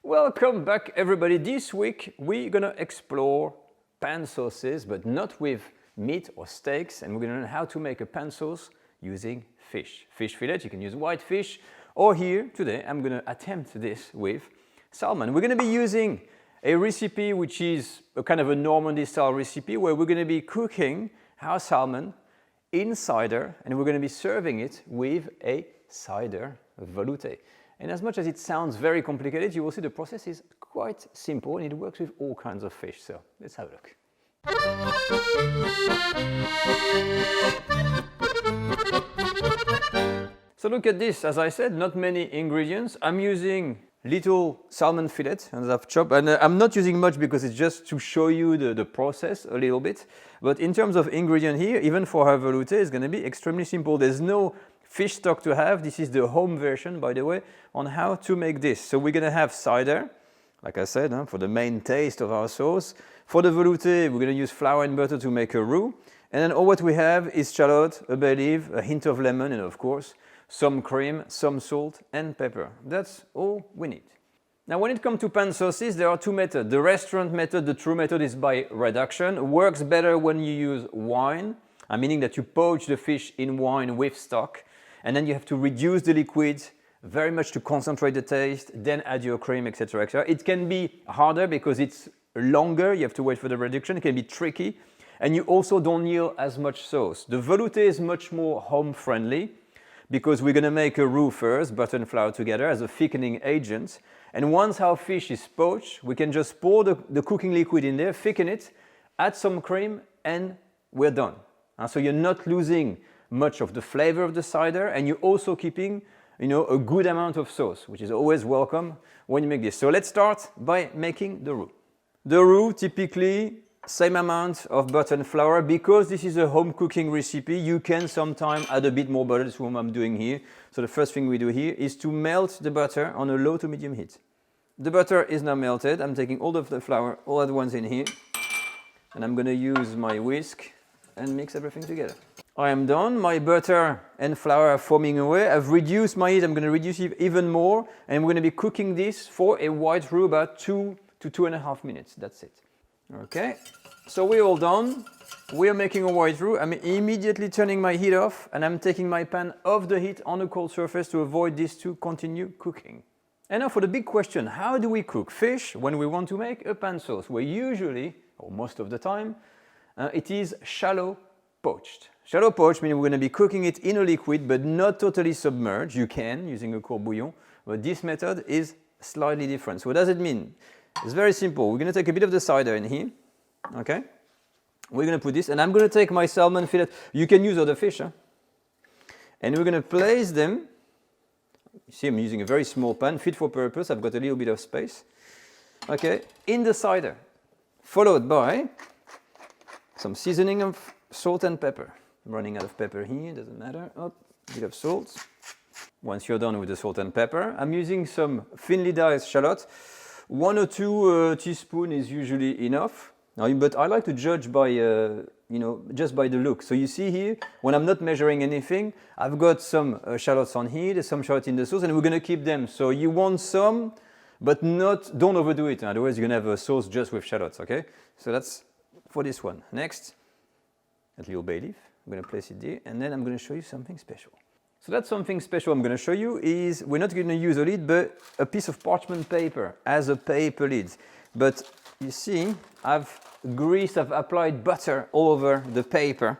Welcome back everybody. This week we're gonna explore pan sauces, but not with meat or steaks, and we're gonna learn how to make a pan sauce using fish. Fish fillet, you can use white fish, or here today I'm gonna attempt this with salmon. We're gonna be using a recipe which is a kind of a Normandy style recipe where we're gonna be cooking our salmon in cider, and we're gonna be serving it with a cider velouté. And as much as it sounds very complicated, you will see the process is quite simple and it works with all kinds of fish. So let's have a look. So look at this, as I said, not many ingredients. I'm using little salmon fillet and I've chopped, and I'm not using much because it's just to show you the process a little bit. But in terms of ingredient here, even for our velouté, it's going to be extremely simple. There's no fish stock to have. This is the home version, by the way, on how to make this. So we're going to have cider, like I said, for the main taste of our sauce. For the velouté, we're going to use flour and butter to make a roux. And then all what we have is shallot, a bay leaf, a hint of lemon, and of course, some cream, some salt and pepper. That's all we need. Now, when it comes to pan sauces, there are two methods. The restaurant method, the true method, is by reduction. It works better when you use wine, meaning that you poach the fish in wine with stock. And then you have to reduce the liquid very much to concentrate the taste, then add your cream, etc., etc. It can be harder because it's longer, you have to wait for the reduction, it can be tricky, and you also don't yield as much sauce. The velouté is much more home-friendly because we're going to make a roux first, butter and flour together as a thickening agent, and once our fish is poached, we can just pour the cooking liquid in there, thicken it, add some cream, and we're done. So you're not losing much of the flavor of the cider, and you're also keeping, a good amount of sauce, which is always welcome when you make this. So let's start by making the roux. The roux, typically, same amount of butter and flour. Because this is a home cooking recipe, you can sometimes add a bit more butter. That's what I'm doing here. So the first thing we do here is to melt the butter on a low to medium heat. The butter is now melted. I'm taking all of the flour all at once in here, and I'm going to use my whisk and mix everything together. I am done. My butter and flour are foaming away. I've reduced my heat. I'm going to reduce it even more, and we're going to be cooking this for a white roux about 2 to 2.5 minutes. That's it. Okay, so we're all done. We are making a white roux. I'm immediately turning my heat off, and I'm taking my pan off the heat on a cold surface to avoid this to continue cooking. And now for the big question, how do we cook fish when we want to make a pan sauce? Well, usually, or most of the time, it is shallow poached. Shallow poached means we're going to be cooking it in a liquid, but not totally submerged. You can, using a court bouillon, but this method is slightly different. So what does it mean? It's very simple. We're going to take a bit of the cider in here, okay? We're going to put this, and I'm going to take my salmon fillet. You can use other fish, and we're going to place them. You see, I'm using a very small pan, fit for purpose. I've got a little bit of space, okay, in the cider, followed by some seasoning of salt and pepper. I'm running out of pepper here, doesn't matter. Oh, a bit of salt. Once you're done with the salt and pepper, I'm using some thinly diced shallot. 1 or 2 teaspoons is usually enough. Now, but I like to judge by, just by the look. So you see here, when I'm not measuring anything, I've got some shallots on here, there's some shallot in the sauce, and we're going to keep them. So you want some, but don't overdo it. Otherwise, you're going to have a sauce just with shallots, okay? So that's for this one. Next, a little bay leaf. I'm going to place it there, and then I'm going to show you something special. So that's something special I'm going to show you is we're not going to use a lid, but a piece of parchment paper as a paper lid. But you see, I've applied butter all over the paper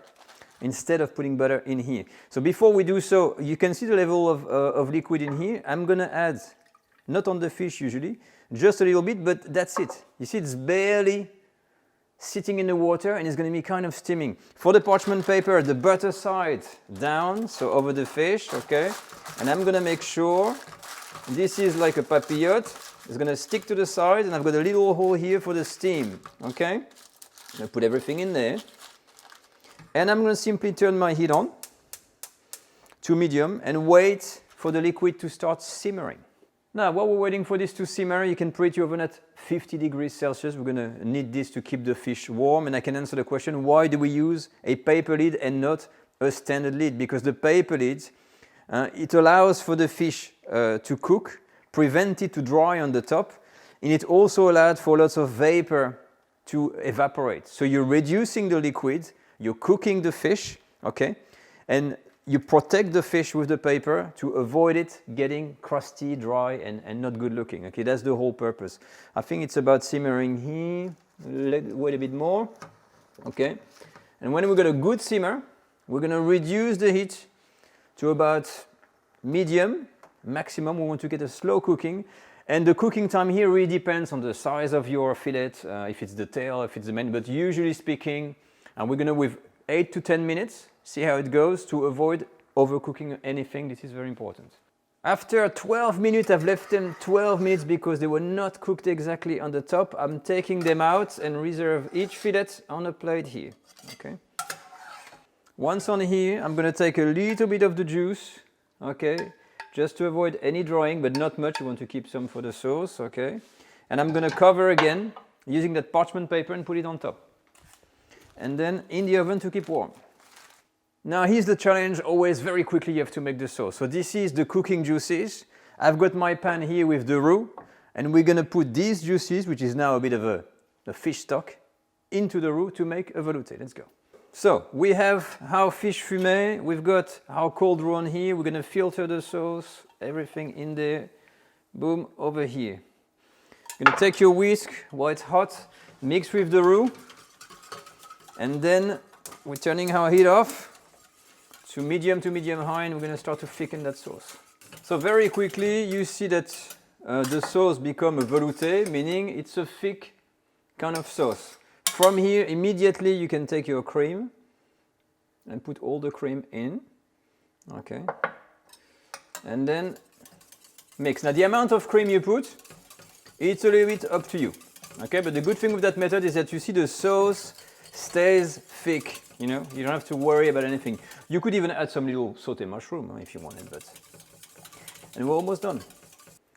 instead of putting butter in here. So before we do so, you can see the level of liquid in here. I'm going to add, not on the fish usually, just a little bit, but that's it. You see, it's barely sitting in the water, and it's going to be kind of steaming. For the parchment paper, the butter side down, so over the fish, okay? And I'm going to make sure this is like a papillote. It's going to stick to the side, and I've got a little hole here for the steam, okay? I'm going to put everything in there. And I'm going to simply turn my heat on to medium and wait for the liquid to start simmering. Now, while we're waiting for this to simmer, you can preheat your oven at 50 degrees Celsius. We're going to need this to keep the fish warm. And I can answer the question, why do we use a paper lid and not a standard lid? Because the paper lid, it allows for the fish to cook, prevent it to dry on the top. and it also allows for lots of vapor to evaporate. So you're reducing the liquid, you're cooking the fish, okay, and you protect the fish with the paper to avoid it getting crusty, dry, and not good looking. Okay, that's the whole purpose. I think it's about simmering here. Wait a bit more. Okay, and when we got a good simmer, we're going to reduce the heat to about medium, maximum. We want to get a slow cooking. And the cooking time here really depends on the size of your fillet, if it's the tail, if it's the main, but usually speaking, and we're going to with 8 to 10 minutes, see how it goes to avoid overcooking anything. This is very important. After 12 minutes, I've left them 12 minutes because they were not cooked exactly on the top. I'm taking them out and reserve each fillet on a plate here, okay? Once on here, I'm going to take a little bit of the juice, okay? Just to avoid any drying, but not much. You want to keep some for the sauce, okay? And I'm going to cover again using that parchment paper and put it on top. And then in the oven to keep warm. Now here's the challenge, always very quickly you have to make the sauce. So this is the cooking juices. I've got my pan here with the roux, and we're going to put these juices, which is now a bit of a fish stock, into the roux to make a velouté. Let's go. So we have our fish fumé, we've got our cold roux on here, we're going to filter the sauce, everything in there, boom, over here. You're going to take your whisk while it's hot, mix with the roux, and then we're turning our heat off to medium high, and we're going to start to thicken that sauce. So very quickly you see that the sauce become a velouté, meaning it's a thick kind of sauce. From here, immediately you can take your cream and put all the cream in, okay, and then mix. Now the amount of cream you put, it's a little bit up to you, okay, but the good thing with that method is that you see the sauce stays thick, you know, you don't have to worry about anything. You could even add some little sauté mushroom if you wanted, but, and we're almost done.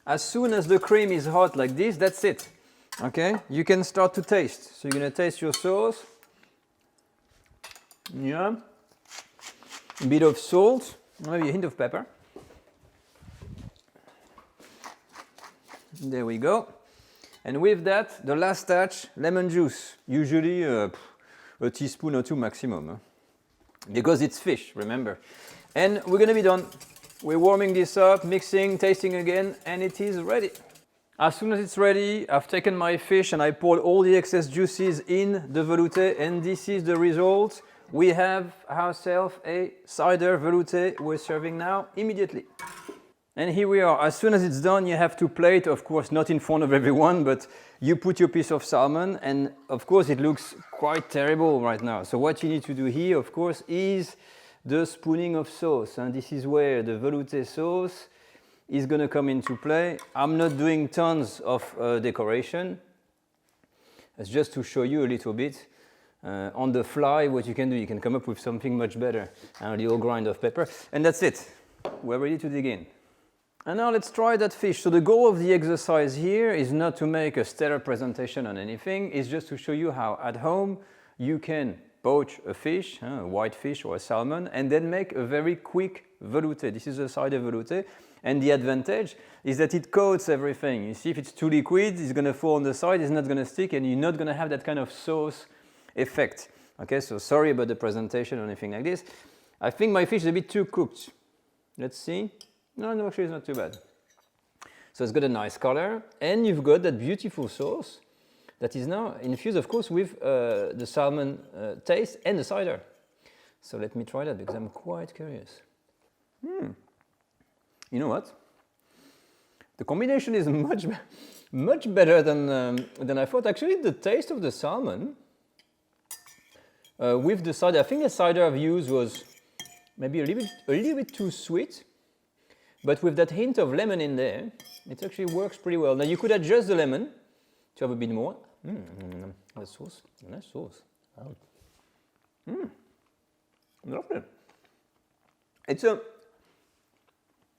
As soon as the cream is hot like this, that's it. Okay, you can start to taste. So you're going to taste your sauce. Yeah. A bit of salt, maybe a hint of pepper. There we go. And with that, the last touch, lemon juice. Usually a teaspoon or two maximum. Huh? Because it's fish, remember. And we're going to be done. We're warming this up, mixing, tasting again, and it is ready. As soon as it's ready, I've taken my fish and I poured all the excess juices in the velouté, and this is the result. We have ourselves a cider velouté we're serving now immediately. And here we are. As soon as it's done, you have to plate, of course, not in front of everyone, but you put your piece of salmon, and of course it looks quite terrible right now. So what you need to do here, of course, is the spooning of sauce. And this is where the velouté sauce is going to come into play. I'm not doing tons of decoration. It's just to show you a little bit on the fly what you can do. You can come up with something much better. And a little grind of pepper. And that's it. We're ready to dig in. And now let's try that fish. So the goal of the exercise here is not to make a stellar presentation on anything. It's just to show you how at home you can poach a fish, a white fish or a salmon, and then make a very quick velouté. This is a cider velouté. And the advantage is that it coats everything. You see, if it's too liquid, it's going to fall on the side, it's not going to stick, and you're not going to have that kind of sauce effect. Okay, so sorry about the presentation or anything like this. I think my fish is a bit too cooked. Let's see. No, actually it's not too bad. So it's got a nice color, and you've got that beautiful sauce that is now infused, of course, with the salmon taste and the cider. So let me try that because I'm quite curious. You know what? The combination is much better than I thought. Actually, the taste of the salmon with the cider, I think the cider I've used was maybe a little bit too sweet, but with that hint of lemon in there, it actually works pretty well. Now you could adjust the lemon to have a bit more. The sauce, nice sauce. Lovely. It's a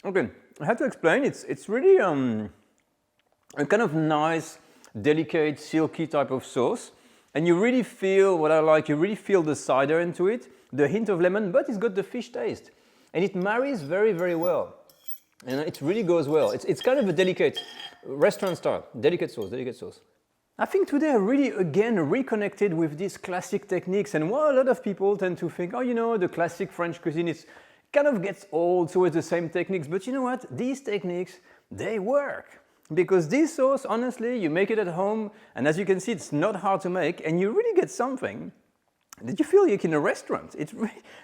okay. I have to explain. It's really a kind of nice, delicate, silky type of sauce, and you really feel what I like. You really feel the cider into it, the hint of lemon, but it's got the fish taste, and it marries very, very well. And it really goes well. It's kind of a delicate, restaurant style, delicate sauce, delicate sauce. I think today I really again reconnected with these classic techniques, and while a lot of people tend to think, oh, you know, the classic French cuisine is kind of gets old, so it's the same techniques, but you know what? These techniques, they work. Because this sauce, honestly, you make it at home, and as you can see, it's not hard to make, and you really get something that you feel like in a restaurant.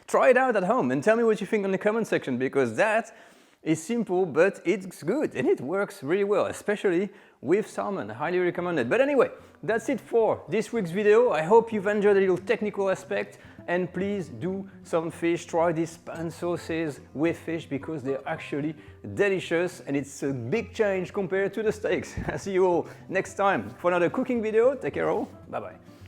Try it out at home and tell me what you think in the comment section, because that is simple, but it's good and it works really well, especially with salmon. I highly recommend it. But anyway, that's it for this week's video. I hope you've enjoyed the little technical aspect, and please do some fish. Try these pan sauces with fish because they're actually delicious, and it's a big change compared to the steaks. I'll see you all next time for another cooking video. Take care all. Bye bye.